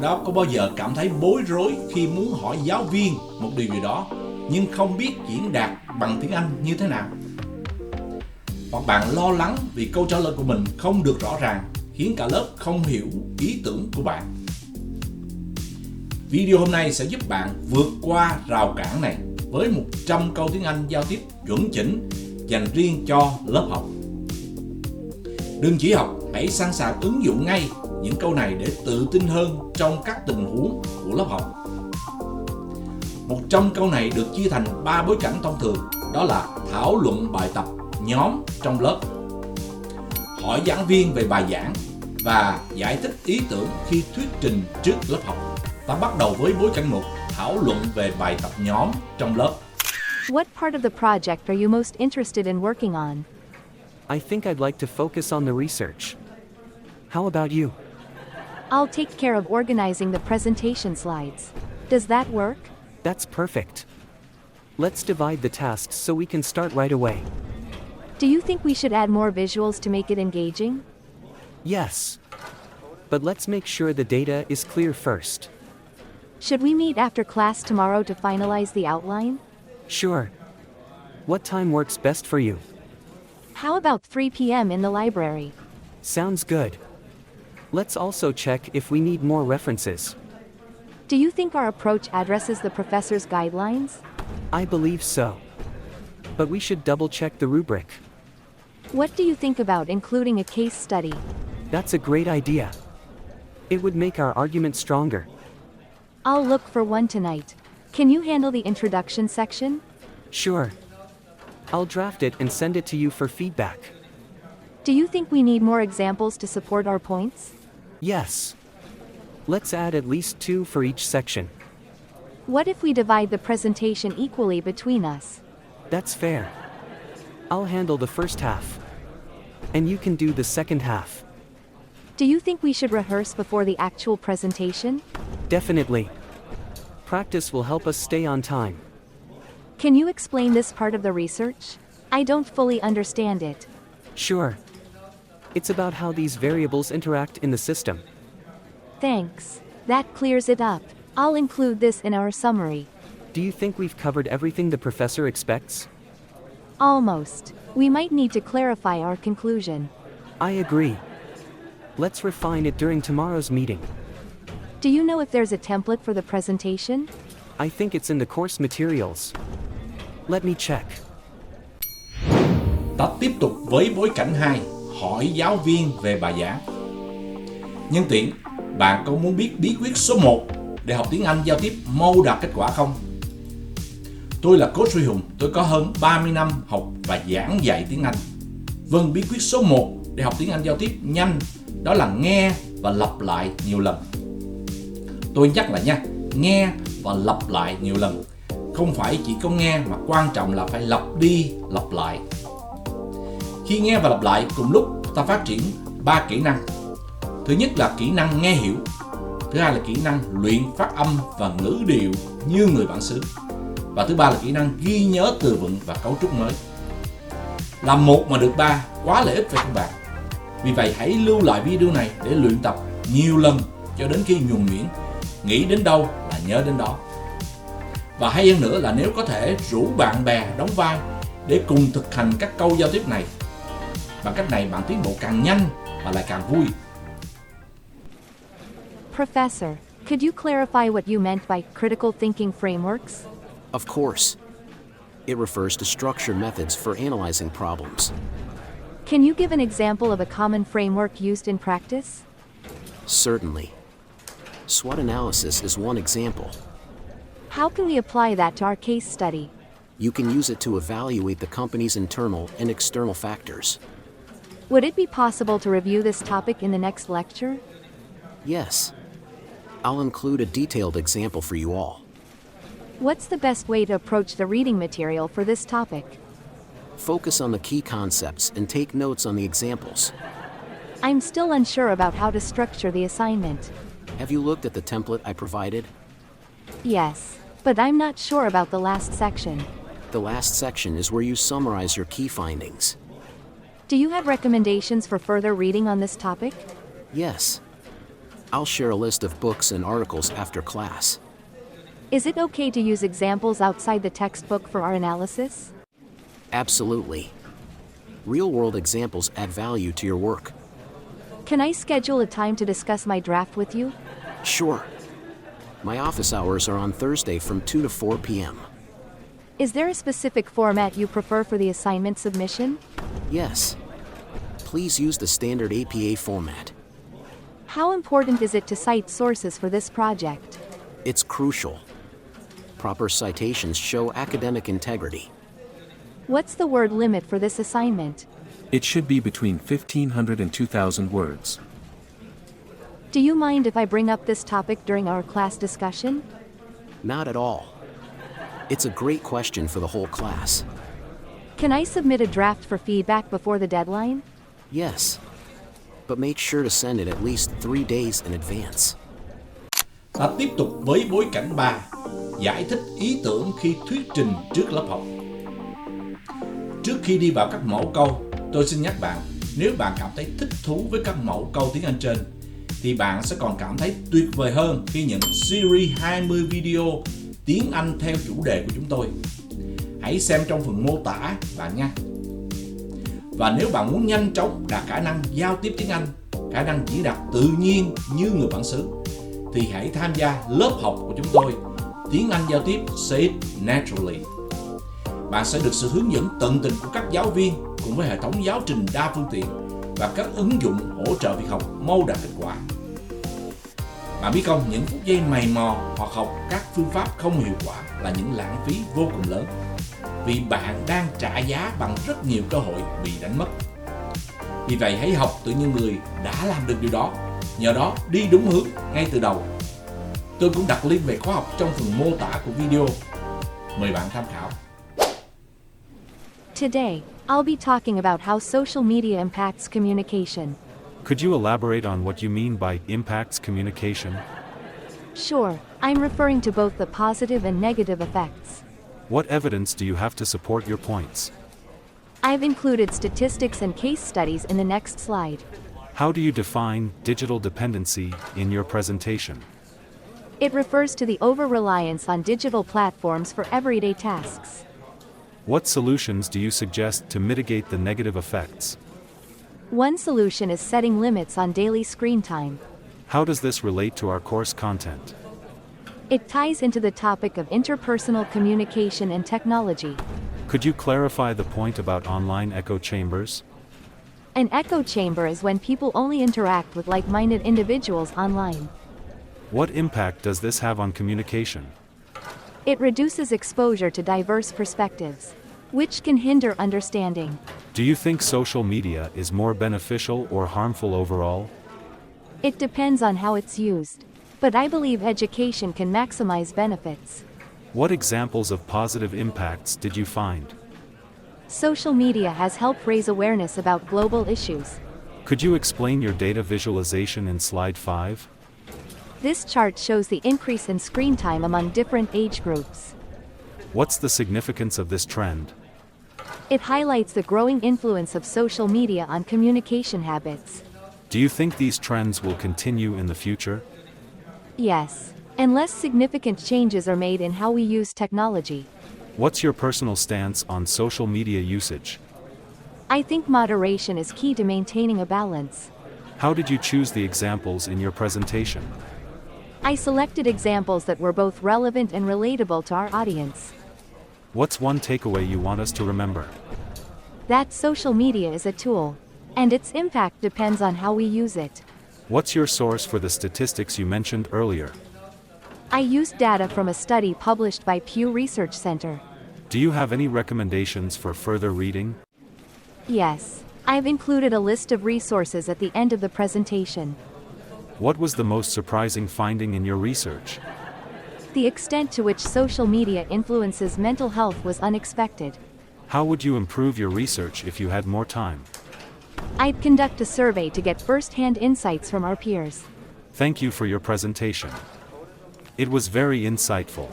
bạn đó có bao giờ cảm thấy bối rối khi muốn hỏi giáo viên một điều gì đó nhưng không biết diễn đạt bằng tiếng Anh như thế nào? Hoặc bạn lo lắng vì câu trả lời của mình không được rõ ràng, khiến cả lớp không hiểu ý tưởng của bạn. Video hôm nay sẽ giúp bạn vượt qua rào cản này với 100 câu tiếng Anh giao tiếp chuẩn chỉnh dành riêng cho lớp học. Đừng chỉ học, hãy sẵn sàng ứng dụng ngay những câu này để tự tin hơn trong các tình huống của lớp học. 100 câu này được chia thành 3 bối cảnh thông thường, đó là thảo luận bài tập nhóm trong lớp, hỏi giảng viên về bài giảng và giải thích ý tưởng khi thuyết trình trước lớp học. Ta bắt đầu với bối cảnh 1, thảo luận về bài tập nhóm trong lớp. What part of the project are you most interested in working on? I think I'd like to focus on the research. How about you? I'll take care of organizing the presentation slides. Does that work? That's perfect. Let's divide the tasks so we can start right away. Do you think we should add more visuals to make it engaging? Yes. But let's make sure the data is clear first. Should we meet after class tomorrow to finalize the outline? Sure. What time works best for you? How about 3 p.m. in the library? Sounds good. Let's also check if we need more references. Do you think our approach addresses the professor's guidelines? I believe so. But we should double-check the rubric. What do you think about including a case study? That's a great idea. It would make our argument stronger. I'll look for one tonight. Can you handle the introduction section? Sure. I'll draft it and send it to you for feedback. Do you think we need more examples to support our points? Yes. Let's add at least 2 for each section. What if we divide the presentation equally between us? That's fair. I'll handle the first half. And you can do the second half. Do you think we should rehearse before the actual presentation? Definitely. Practice will help us stay on time. Can you explain this part of the research? I don't fully understand it. Sure. It's about how these variables interact in the system. Thanks. That clears it up. I'll include this in our summary. Do you think we've covered everything the professor expects? Almost. We might need to clarify our conclusion. I agree. Let's refine it during tomorrow's meeting. Do you know if there's a template for the presentation? I think it's in the course materials. Let me check. Ta tiếp tục với bối cảnh 2, hỏi giáo viên về bài giảng. Nhân tiện, bạn có muốn biết bí quyết số 1 để học tiếng Anh giao tiếp mau đạt kết quả không? Tôi là coach TRÍNH, tôi có hơn 30 năm học và giảng dạy tiếng Anh. Vâng, bí quyết số 1 để học tiếng Anh giao tiếp nhanh đó là nghe và lặp lại nhiều lần. Tôi nhắc lại nha, nghe và lặp lại nhiều lần. Không phải chỉ có nghe mà quan trọng là phải lặp đi lặp lại. Khi nghe và lặp lại cùng lúc, ta phát triển 3 kỹ năng. Thứ nhất là kỹ năng nghe hiểu. Thứ hai là kỹ năng luyện phát âm và ngữ điệu như người bản xứ. Và thứ ba là kỹ năng ghi nhớ từ vựng và cấu trúc mới. Làm một mà được 3 quá lợi ích với các bạn. Vì vậy hãy lưu lại video này để luyện tập nhiều lần cho đến khi nhuần nhuyễn, nghĩ đến đâu là nhớ đến đó. Và hay hơn nữa là nếu có thể rủ bạn bè đóng vai để cùng thực hành các câu giao tiếp này. Bằng cách này bạn tiến bộ càng nhanh và lại càng vui. Professor, could you clarify what you meant by critical thinking frameworks? Of course. It refers to structured methods for analyzing problems. Can you give an example of a common framework used in practice? Certainly. SWOT analysis is one example. How can we apply that to our case study? You can use it to evaluate the company's internal and external factors. Would it be possible to review this topic in the next lecture? Yes. I'll include a detailed example for you all. What's the best way to approach the reading material for this topic? Focus on the key concepts and take notes on the examples. I'm still unsure about how to structure the assignment. Have you looked at the template I provided? Yes, but I'm not sure about the last section. The last section is where you summarize your key findings. Do you have recommendations for further reading on this topic? Yes. I'll share a list of books and articles after class. Is it okay to use examples outside the textbook for our analysis? Absolutely. Real-world examples add value to your work. Can I schedule a time to discuss my draft with you? Sure. My office hours are on Thursday from 2 to 4 p.m. Is there a specific format you prefer for the assignment submission? Yes. Please use the standard APA format. How important is it to cite sources for this project? It's crucial. Proper citations show academic integrity. What's the word limit for this assignment? It should be between 1,500 and 2,000 words. Do you mind if I bring up this topic during our class discussion? Not at all. It's a great question for the whole class. Can I submit a draft for feedback before the deadline? Yes. But make sure to send it at least 3 days in advance. Ta tiếp tục với bối cảnh 3. Giải thích ý tưởng khi thuyết trình trước lớp học. Trước khi đi vào các mẫu câu, tôi xin nhắc bạn, nếu bạn cảm thấy thích thú với các mẫu câu tiếng Anh trên, thì bạn sẽ còn cảm thấy tuyệt vời hơn khi những series 20 video tiếng Anh theo chủ đề của chúng tôi. Hãy xem trong phần mô tả bạn nha. Và nếu bạn muốn nhanh chóng đạt khả năng giao tiếp tiếng Anh, khả năng diễn đạt tự nhiên như người bản xứ, thì hãy tham gia lớp học của chúng tôi, Tiếng Anh Giao Tiếp Say It Naturally. Bạn sẽ được sự hướng dẫn tận tình của các giáo viên cùng với hệ thống giáo trình đa phương tiện và các ứng dụng hỗ trợ việc học mau đạt kết quả. Bạn biết không, những phút giây mày mò hoặc học các phương pháp không hiệu quả là những lãng phí vô cùng lớn, vì bạn đang trả giá bằng rất nhiều cơ hội bị đánh mất. Vì vậy hãy học từ những người đã làm được điều đó, nhờ đó đi đúng hướng ngay từ đầu. Tôi cũng đặt link về khóa học trong phần mô tả của video. Mời bạn tham khảo. Today, I'll be talking about how social media impacts communication. Could you elaborate on what you mean by impacts communication? Sure, I'm referring to both the positive and negative effects. What evidence do you have to support your points? I've included statistics and case studies in the next slide. How do you define digital dependency in your presentation? It refers to the over-reliance on digital platforms for everyday tasks. What solutions do you suggest to mitigate the negative effects? One solution is setting limits on daily screen time. How does this relate to our course content? It ties into the topic of interpersonal communication and technology. Could you clarify the point about online echo chambers? An echo chamber is when people only interact with like-minded individuals online. What impact does this have on communication? It reduces exposure to diverse perspectives, which can hinder understanding. Do you think social media is more beneficial or harmful overall? It depends on how it's used, but I believe education can maximize benefits. What examples of positive impacts did you find? Social media has helped raise awareness about global issues. Could you explain your data visualization in slide 5? This chart shows the increase in screen time among different age groups. What's the significance of this trend? It highlights the growing influence of social media on communication habits. Do you think these trends will continue in the future? Yes, unless significant changes are made in how we use technology. What's your personal stance on social media usage? I think moderation is key to maintaining a balance. How did you choose the examples in your presentation? I selected examples that were both relevant and relatable to our audience. What's one takeaway you want us to remember? That social media is a tool, and its impact depends on how we use it. What's your source for the statistics you mentioned earlier? I used data from a study published by Pew Research Center. Do you have any recommendations for further reading? Yes, I've included a list of resources at the end of the presentation. What was the most surprising finding in your research? The extent to which social media influences mental health was unexpected. How would you improve your research if you had more time? I'd conduct a survey to get first-hand insights from our peers. Thank you for your presentation. It was very insightful.